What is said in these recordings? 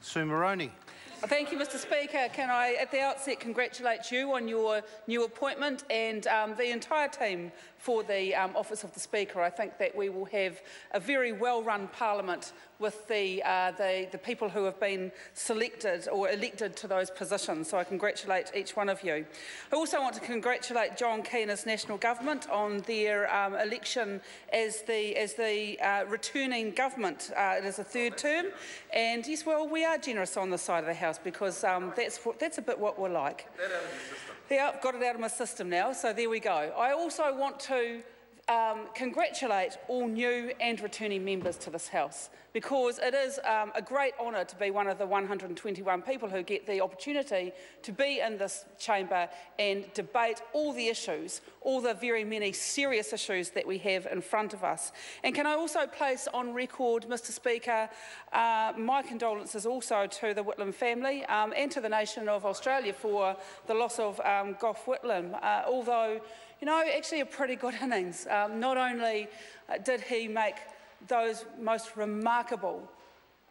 Sue Moroney. Thank you, Mr Speaker. Can I, at the outset, congratulate you on your new appointment and the entire team for the Office of the Speaker. I think that we will have a very well-run Parliament with the people who have been selected or elected to those positions. So I congratulate each one of you. I also want to congratulate John Key and his national government on their election as the returning government. It is a third term, and yes, well, we are generous on this side of the House because that's a bit what we're like. Yeah, I've got it out of my system now, so there we go. I also want to congratulate all new and returning members to this House, because it is a great honour to be one of the 121 people who get the opportunity to be in this chamber and debate all the issues, all the very many serious issues that we have in front of us. And can I also place on record, Mr Speaker, my condolences also to the Whitlam family and to the nation of Australia for the loss of Gough Whitlam, although, you know, actually a pretty good innings. Not only did he make those most remarkable,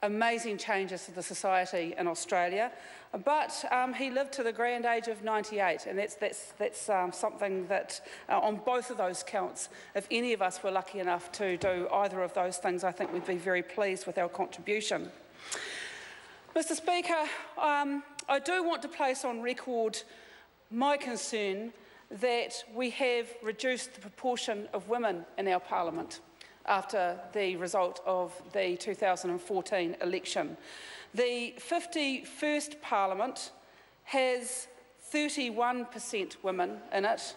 amazing changes to the society in Australia, but he lived to the grand age of 98, and that's something that, on both of those counts, if any of us were lucky enough to do either of those things, I think we'd be very pleased with our contribution. Mr Speaker, I do want to place on record my concern that we have reduced the proportion of women in our Parliament after the result of the 2014 election. The 51st Parliament has 31% women in it,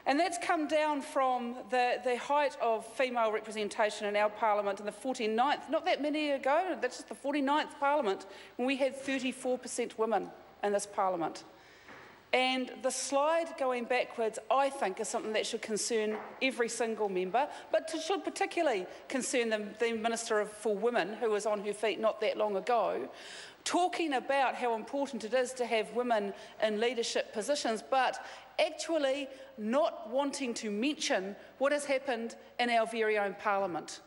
and that's come down from the height of female representation in our Parliament in the 49th, not that many ago, that's just the 49th Parliament, when we had 34% women in this Parliament. And the slide going backwards, I think, is something that should concern every single member, but it should particularly concern the Minister for Women, who was on her feet not that long ago, talking about how important it is to have women in leadership positions, but actually not wanting to mention what has happened in our very own Parliament.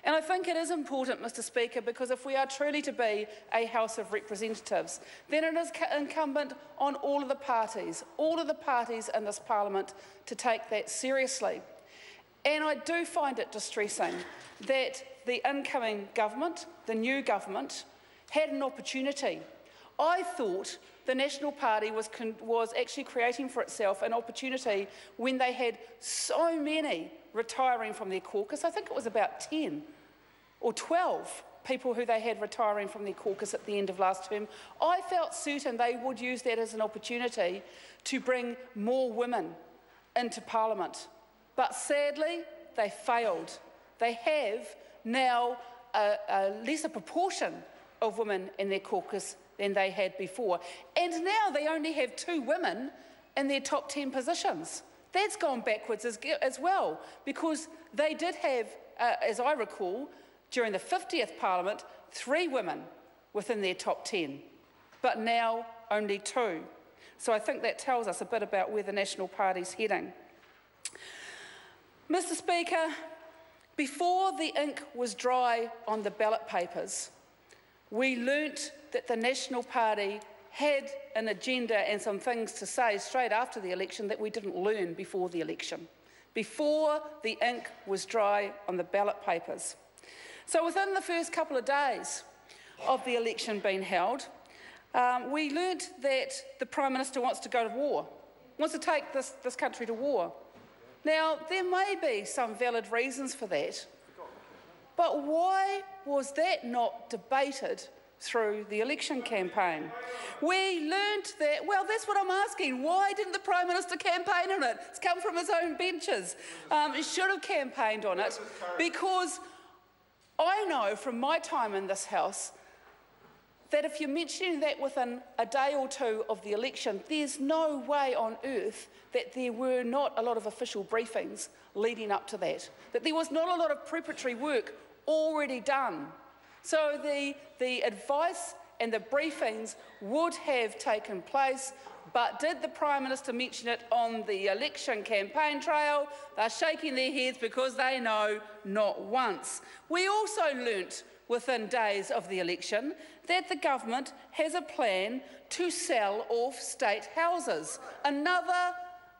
And I think it is important, Mr Speaker, because if we are truly to be a House of Representatives, then it is incumbent on all of the parties in this Parliament to take that seriously. And I do find it distressing that the incoming government, the new government, had an opportunity. I thought the National Party was actually creating for itself an opportunity when they had so many retiring from their caucus. I think it was about 10 or 12 people who they had retiring from their caucus at the end of last term. I felt certain they would use that as an opportunity to bring more women into Parliament. But sadly, they failed. They have now a lesser proportion of women in their caucus than they had before. And now they only have 2 women in their top 10 positions. That's gone backwards as well, because they did have, as I recall, during the 50th Parliament, 3 women within their top 10, but now only 2. So I think that tells us a bit about where the National Party's heading. Mr Speaker, before the ink was dry on the ballot papers, we learnt that the National Party had an agenda and some things to say straight after the election that we didn't learn before the election, before the ink was dry on the ballot papers. So within the first couple of days of the election being held, we learnt that the Prime Minister wants to go to war, wants to take this country to war. Now, there may be some valid reasons for that, but why was that not debated through the election campaign? We learnt that, well, that's what I'm asking. Why didn't the Prime Minister campaign on it? It's come from his own benches. He should have campaigned on it, because I know from my time in this House that if you're mentioning that within a day or 2 of the election, there's no way on earth that there were not a lot of official briefings leading up to that there was not a lot of preparatory work already done. So the advice and the briefings would have taken place, but did the Prime Minister mention it on the election campaign trail? They're shaking their heads because they know not once. We also learnt within days of the election that the government has a plan to sell off state houses, another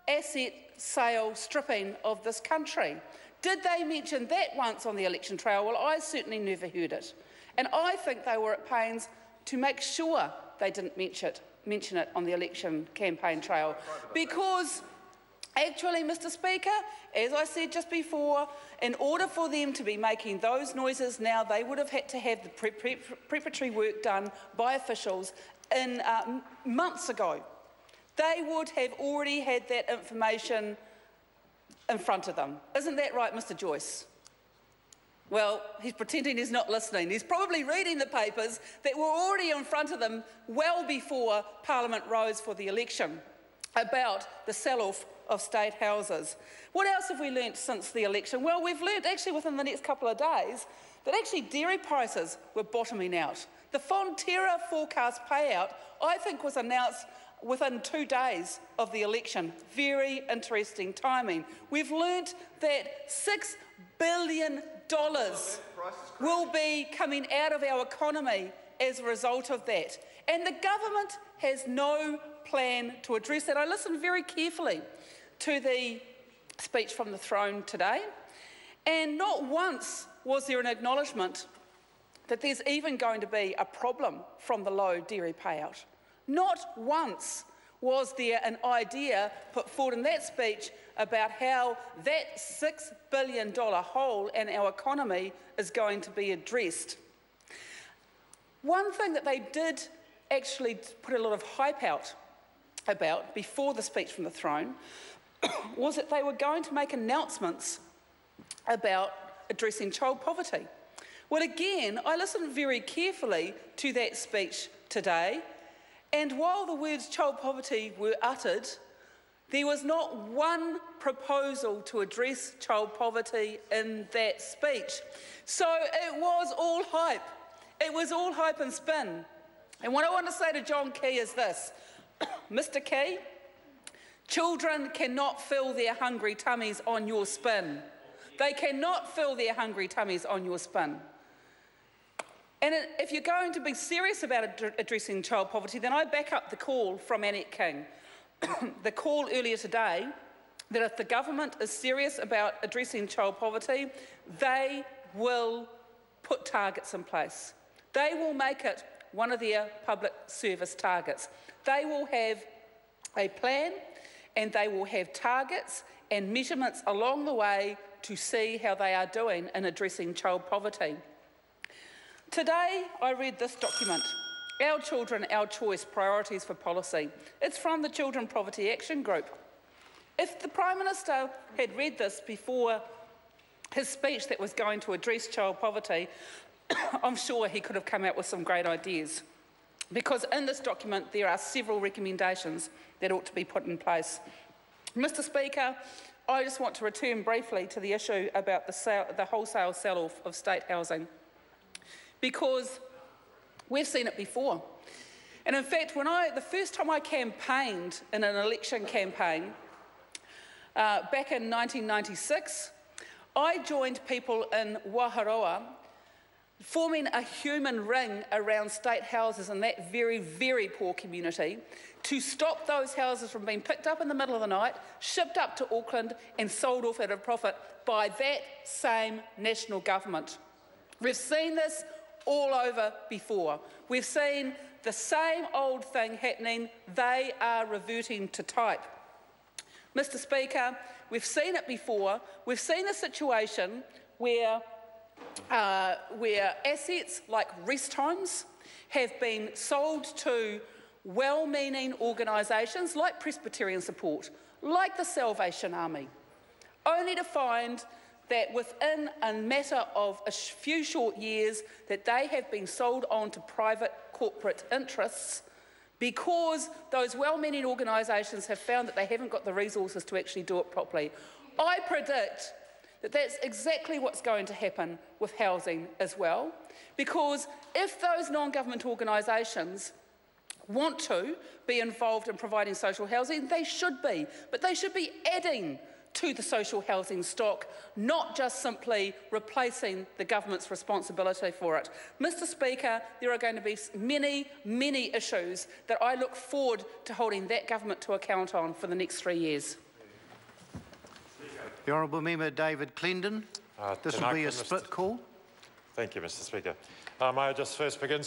asset sale stripping of this country. Did they mention that once on the election trail? Well, I certainly never heard it. And I think they were at pains to make sure they didn't mention it on the election campaign trail. Because actually, Mr. Speaker, as I said just before, in order for them to be making those noises now, they would have had to have the preparatory work done by officials in months ago. They would have already had that information in front of them. Isn't that right, Mr. Joyce? Well, he's pretending he's not listening. He's probably reading the papers that were already in front of them well before Parliament rose for the election about the sell-off of state houses. What else have we learnt since the election? Well, we've learnt actually within the next couple of days that actually dairy prices were bottoming out. The Fonterra forecast payout, I think, was announced within 2 days of the election. Very interesting timing. We've learnt that $6 billion will be coming out of our economy as a result of that. And the government has no plan to address that. I listened very carefully to the speech from the throne today, and not once was there an acknowledgement that there's even going to be a problem from the low dairy payout. Not once was there an idea put forward in that speech about how that $6 billion hole in our economy is going to be addressed. One thing that they did actually put a lot of hype out about before the speech from the throne was that they were going to make announcements about addressing child poverty. Well, again, I listened very carefully to that speech today, and while the words child poverty were uttered, there was not one proposal to address child poverty in that speech. So it was all hype. It was all hype and spin. And what I want to say to John Key is this. Mr. Key, children cannot fill their hungry tummies on your spin. They cannot fill their hungry tummies on your spin. And if you're going to be serious about addressing child poverty, then I back up the call from Annette King. The call earlier today that if the government is serious about addressing child poverty, they will put targets in place. They will make it one of their public service targets. They will have a plan and they will have targets and measurements along the way to see how they are doing in addressing child poverty. Today, I read this document, Our Children, Our Choice, Priorities for Policy. It's from the Children Poverty Action Group. If the Prime Minister had read this before his speech that was going to address child poverty, I'm sure he could have come out with some great ideas. Because in this document, there are several recommendations that ought to be put in place. Mr. Speaker, I just want to return briefly to the issue about the wholesale sell-off of state housing, because we've seen it before. And in fact, the first time I campaigned in an election campaign back in 1996, I joined people in Waharoa forming a human ring around state houses in that very, very poor community to stop those houses from being picked up in the middle of the night, shipped up to Auckland and sold off at a profit by that same national government. We've seen this all over before. We've seen the same old thing happening. They are reverting to type. Mr. Speaker, we've seen it before. We've seen a situation where assets like rest homes have been sold to well-meaning organisations like Presbyterian Support, like the Salvation Army, only to find that within a matter of a few short years that they have been sold on to private corporate interests because those well-meaning organisations have found that they haven't got the resources to actually do it properly. I predict that that's exactly what's going to happen with housing as well, because if those non-government organisations want to be involved in providing social housing, they should be, but they should be adding to the social housing stock, not just simply replacing the government's responsibility for it. Mr Speaker, there are going to be many, many issues that I look forward to holding that government to account on for the next 3 years. The Honourable Member David Clendon. This will be a split call. Thank you, Mr Speaker. May I just first begin